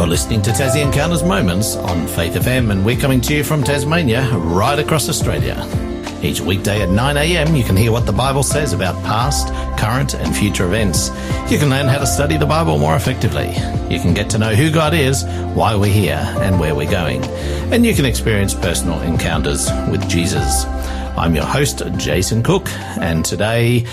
You're listening to Tassie Encounters Moments on Faith FM, and we're coming to you from Tasmania, right across Australia. Each weekday at 9 a.m, you can hear what the Bible says about past, current and future events. You can learn how to study the Bible more effectively. You can get to know who God is, why we're here and where we're going. And you can experience personal encounters with Jesus. I'm your host, Jason Cook, and today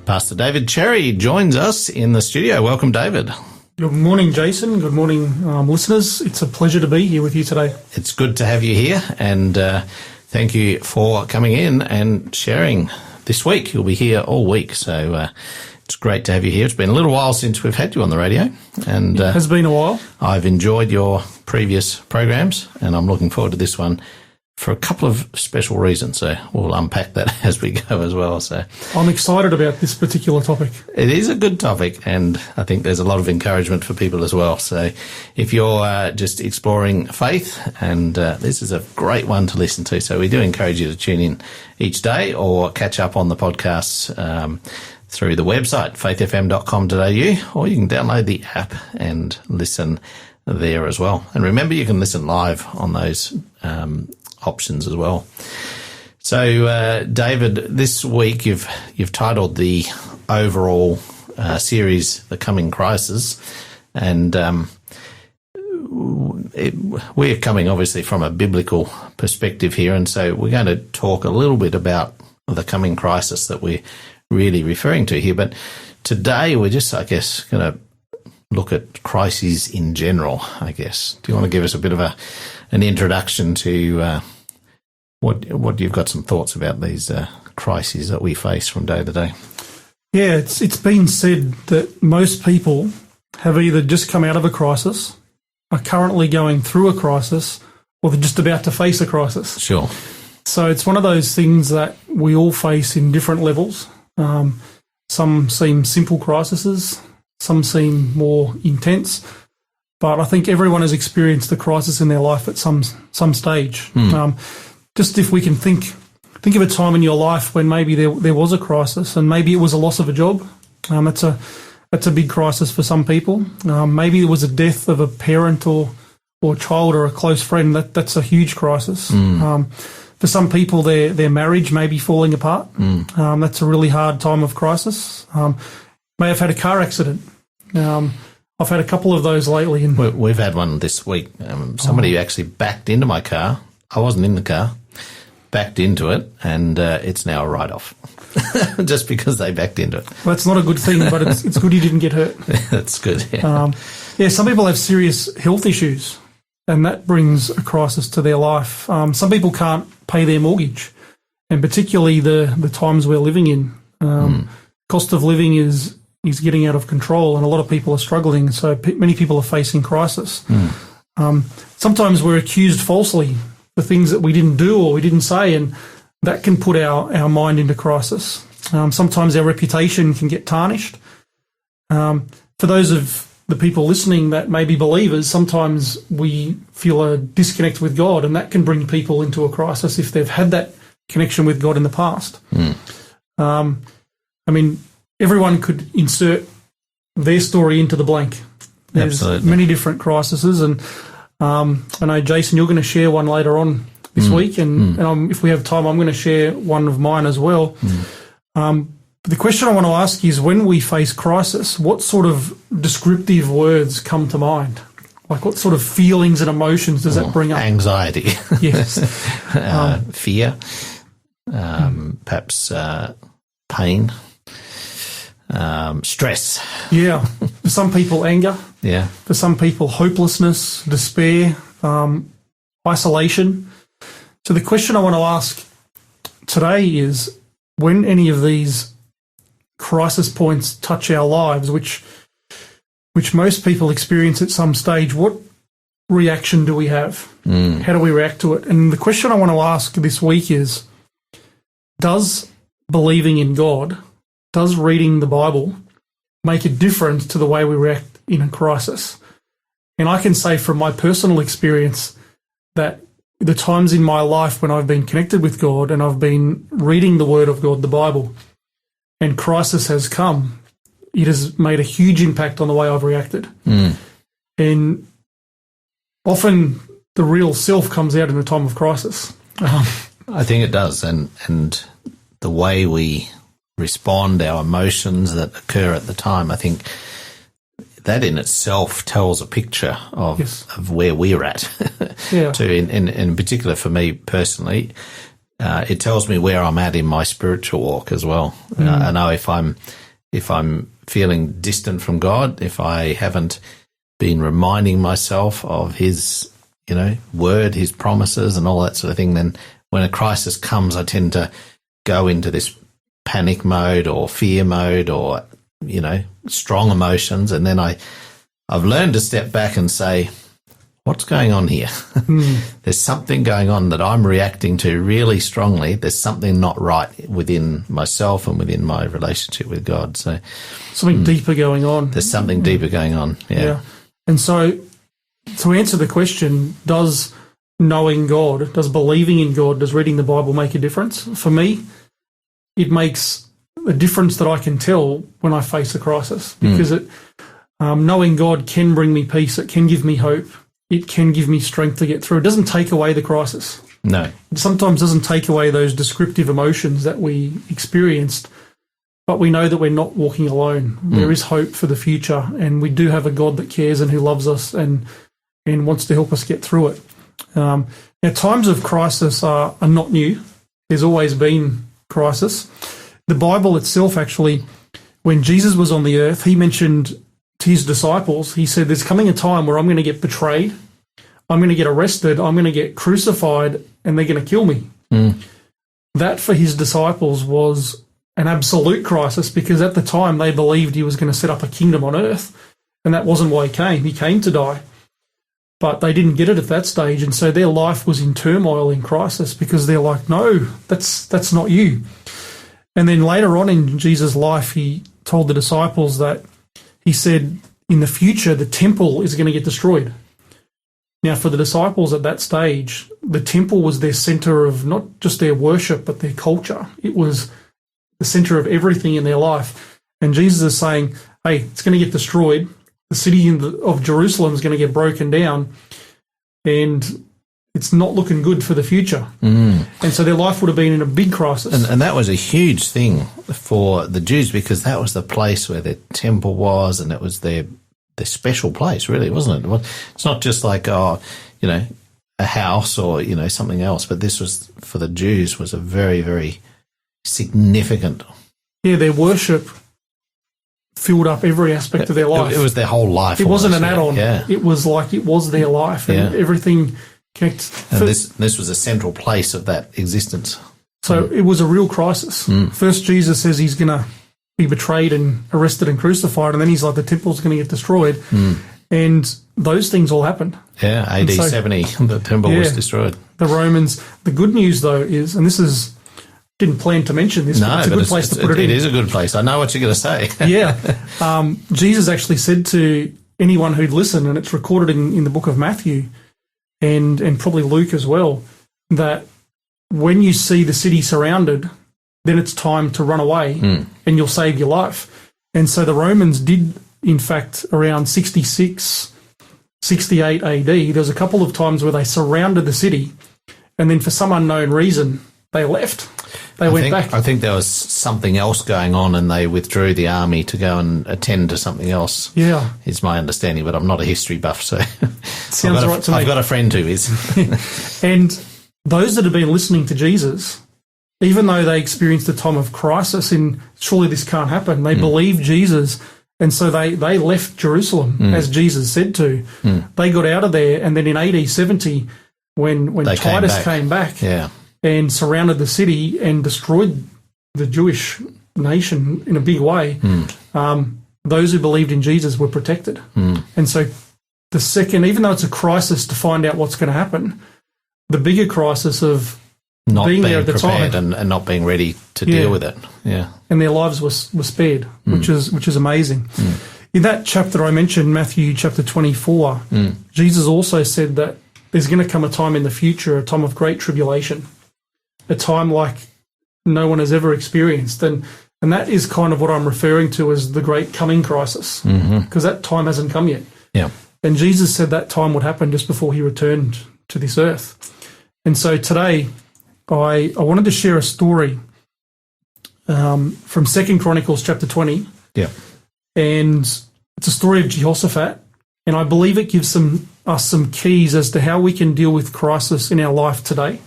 Pastor David Cherry joins us in the studio. Welcome, David. Good morning, Jason. Good morning, listeners. It's a pleasure to be here with you today. It's good to have you here, and thank you for coming in and sharing this week. You'll be here all week, so it's great to have you here. It's been a little while since we've had you on the radio, and it has been a while. I've enjoyed your previous programs, and I'm looking forward to this one for a couple of special reasons. So we'll unpack that as we go as well. So I'm excited about this particular topic. It is a good topic, and I think there's a lot of encouragement for people as well. So if you're just exploring faith, and this is a great one to listen to. So we do encourage you to tune in each day or catch up on the podcasts through the website, faithfm.com.au, or you can download the app and listen there as well. And remember, you can listen live on those options as well. So, David, this week you've titled the overall series "The Coming Crisis," and we're coming obviously from a biblical perspective here, and so we're going to talk a little bit about the coming crisis that we're really referring to here. But today we're just, I guess, going to look at crises in general, I guess. Do you want to give us a bit of an introduction to what you've got some thoughts about these crises that we face from day to day? Yeah, it's been said that most people have either just come out of a crisis, are currently going through a crisis, or they're just about to face a crisis. Sure. So it's one of those things that we all face in different levels. Some seem simple crises, some seem more intense, but I think everyone has experienced a crisis in their life at some stage. Just if we can think of a time in your life when maybe there was a crisis, and maybe it was a loss of a job. That's a big crisis for some people. Maybe it was a death of a parent or child or a close friend. That's a huge crisis. For some people, their marriage may be falling apart. That's a really hard time of crisis. May have had a car accident. I've had a couple of those lately. And we've had one this week. Somebody actually backed into my car. I wasn't in the car. Backed into it, and it's now a write-off just because they backed into it. Well, that's not a good thing, but it's good you didn't get hurt. That's good, yeah. Some people have serious health issues, and that brings a crisis to their life. Some people can't pay their mortgage, and particularly the times we're living in. Cost of living is getting out of control, and a lot of people are struggling, so many people are facing crisis. Sometimes we're accused falsely for things that we didn't do or we didn't say, and that can put our mind into crisis. Sometimes our reputation can get tarnished. For those of the people listening that may be believers, sometimes we feel a disconnect with God, and that can bring people into a crisis if they've had that connection with God in the past. Everyone could insert their story into the blank. There's Absolutely. Many different crises, and I know, Jason, you're going to share one later on this week, and if we have time, I'm going to share one of mine as well. The question I want to ask is, when we face crisis, what sort of descriptive words come to mind? Like, what sort of feelings and emotions does that bring up? Anxiety. Yes. Fear. Perhaps pain. Stress. Yeah. For some people, anger. Yeah. For some people, hopelessness, despair, isolation. So the question I want to ask today is, when any of these crisis points touch our lives, which most people experience at some stage, what reaction do we have? How do we react to it? And the question I want to ask this week is, does believing in God, does reading the Bible make a difference to the way we react in a crisis? And I can say from my personal experience that the times in my life when I've been connected with God and I've been reading the Word of God, the Bible, and crisis has come, it has made a huge impact on the way I've reacted. And often the real self comes out in a time of crisis. I think it does, and the way we respond, our emotions that occur at the time, I think that in itself tells a picture of where we're at. Yeah. Too, in particular for me personally, it tells me where I'm at in my spiritual walk as well. I know if I'm feeling distant from God, if I haven't been reminding myself of His, word, His promises, and all that sort of thing, then when a crisis comes, I tend to go into this panic mode or fear mode or strong emotions, and then I've learned to step back and say, what's going on here? There's something going on that I'm reacting to really strongly. There's something not right within myself and within my relationship with God. So something deeper going on. There's something deeper going on. Yeah. And so to answer the question, does knowing God, does believing in God, does reading the Bible make a difference? For me, it makes a difference that I can tell when I face a crisis, because knowing God can bring me peace. It can give me hope. It can give me strength to get through. It doesn't take away the crisis. No. It sometimes doesn't take away those descriptive emotions that we experienced, but we know that we're not walking alone. There is hope for the future, and we do have a God that cares and who loves us and wants to help us get through it. Now, times of crisis are not new. There's always been crisis. The Bible itself, actually, when Jesus was on the earth, he mentioned to his disciples, he said, there's coming a time where I'm going to get betrayed, I'm going to get arrested, I'm going to get crucified, and they're going to kill me. That for his disciples was an absolute crisis, because at the time they believed he was going to set up a kingdom on earth, and that wasn't why he came. He came to die. But they didn't get it at that stage, and so their life was in turmoil, in crisis, because they're like, no, that's not you. And then later on in Jesus' life, he told the disciples that he said, in the future, the temple is going to get destroyed. Now, for the disciples at that stage, the temple was their center of not just their worship, but their culture. It was the center of everything in their life. And Jesus is saying, hey, it's going to get destroyed. The city of Jerusalem is going to get broken down, and it's not looking good for the future. And so their life would have been in a big crisis. And that was a huge thing for the Jews, because that was the place where their temple was, and it was their special place, really, wasn't it? It's not just like, a house or, something else, but this was, for the Jews, was a very, very significant. Yeah, their worship filled up every aspect of their life. It was their whole life. It wasn't an add-on. Yeah. It was like it was their life, and everything connected. And this was a central place of that existence. So it was a real crisis. First, Jesus says he's going to be betrayed and arrested and crucified, and then he's like, the temple's going to get destroyed. And those things all happened. Yeah, AD 70, the temple was destroyed. The Romans. The good news, though, is, and this is, didn't plan to mention this, but it's a good place to put it in. It is a good place. I know what you're going to say. Jesus actually said to anyone who'd listen, and it's recorded in the book of Matthew and probably Luke as well, that when you see the city surrounded, then it's time to run away and you'll save your life. And so the Romans did, in fact, around 66, 68 AD, there was a couple of times where they surrounded the city, and then for some unknown reason, they left. They went back. I think there was something else going on, and they withdrew the army to go and attend to something else. Yeah. Is my understanding, but I'm not a history buff, so sounds right to me. I've got a friend who is. And those that have been listening to Jesus, even though they experienced a time of crisis and surely this can't happen, they believed Jesus, and so they left Jerusalem, as Jesus said to. They got out of there, and then in AD 70, when Titus came back and surrounded the city and destroyed the Jewish nation in a big way, those who believed in Jesus were protected. And so the second, even though it's a crisis to find out what's going to happen, the bigger crisis of not being there at the prepared time and not being ready to deal with it. Yeah. And their lives were spared, which is amazing. In that chapter I mentioned, Matthew chapter 24, Jesus also said that there's going to come a time in the future, a time of great tribulation, a time like no one has ever experienced. And that is kind of what I'm referring to as the great coming crisis, because that time hasn't come yet. Yeah. And Jesus said that time would happen just before he returned to this earth. And so today I wanted to share a story from 2 Chronicles chapter 20. Yeah. And it's a story of Jehoshaphat. And I believe it gives us some keys as to how we can deal with crisis in our life today.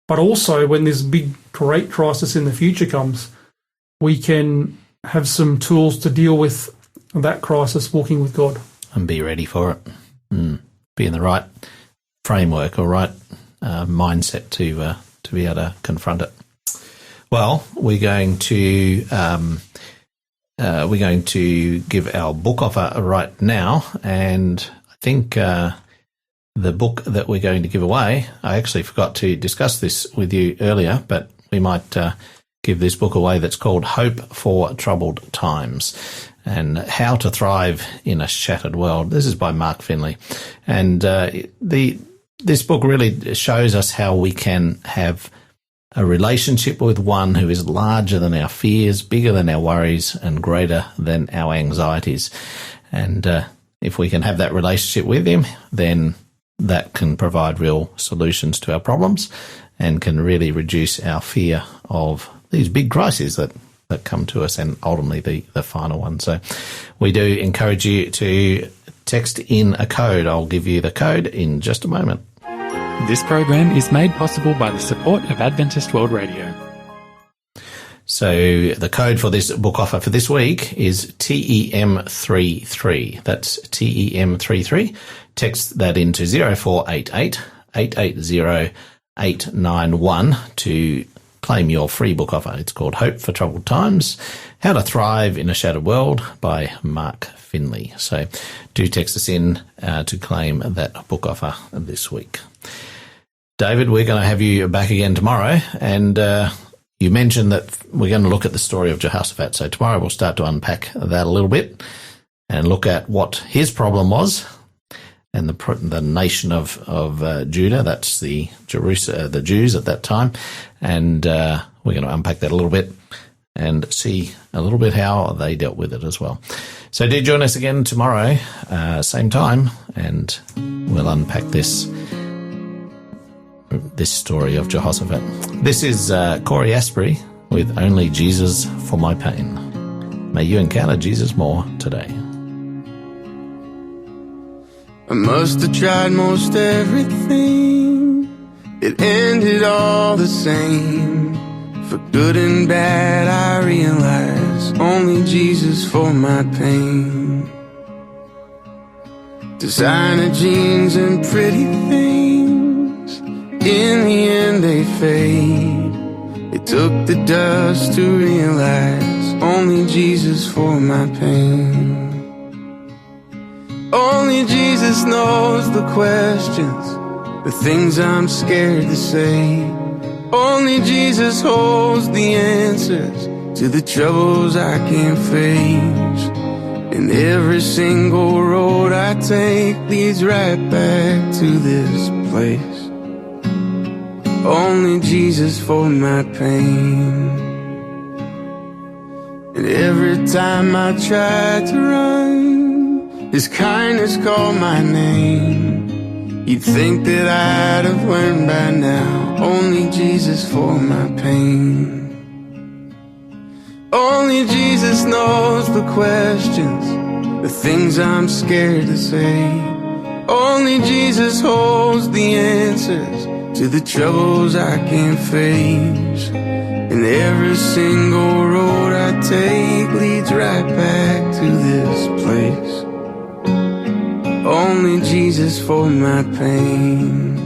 But also when this big, great crisis in the future comes, we can have some tools to deal with that crisis walking with God. And be ready for it. Be in the right framework or right mindset to be able to confront it. Well, we're going to give our book offer right now, and I think the book that we're going to give away, I actually forgot to discuss this with you earlier, but we might give this book away that's called Hope for Troubled Times and How to Thrive in a Shattered World. This is by Mark Finley. And this book really shows us how we can have a relationship with one who is larger than our fears, bigger than our worries, and greater than our anxieties. And if we can have that relationship with him, then that can provide real solutions to our problems and can really reduce our fear of these big crises that come to us and ultimately the final one. So we do encourage you to text in a code. I'll give you the code in just a moment. This program is made possible by the support of Adventist World Radio. So the code for this book offer for this week is TEM33. That's TEM33. Text that into 0488 880 891 to claim your free book offer. It's called Hope for Troubled Times, How to Thrive in a Shattered World by Mark Finley. So do text us in to claim that book offer this week. David, we're going to have you back again tomorrow, and you mentioned that we're going to look at the story of Jehoshaphat. So tomorrow we'll start to unpack that a little bit and look at what his problem was and the nation of Judah. That's the Jews at that time, and we're going to unpack that a little bit and see a little bit how they dealt with it as well. So do join us again tomorrow, same time, and we'll unpack this story of Jehoshaphat. This is Corey Asprey with Only Jesus for My Pain. May you encounter Jesus more today. I must have tried most everything. It ended all the same. For good and bad I realize only Jesus for my pain. Designer jeans and pretty things, in the end they fade. It took the dust to realize only Jesus for my pain. Only Jesus knows the questions, the things I'm scared to say. Only Jesus holds the answers to the troubles I can't face. And every single road I take leads right back to this place. Only Jesus for my pain. And every time I try to run, His kindness called my name. You'd think that I'd have learned by now. Only Jesus for my pain. Only Jesus knows the questions, the things I'm scared to say. Only Jesus holds the answers to the troubles I can't face. And every single road I take leads right back to this place. Only Jesus for my pain.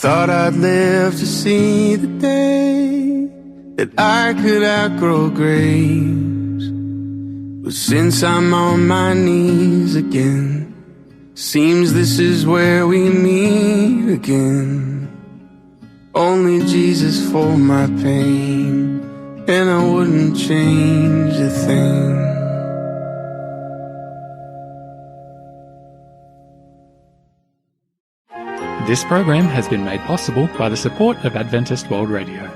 Thought I'd live to see the day that I could outgrow grace. But since I'm on my knees again, Seems this is where we meet again. Only Jesus for my pain, and I wouldn't change a thing. This program has been made possible by the support of Adventist World Radio.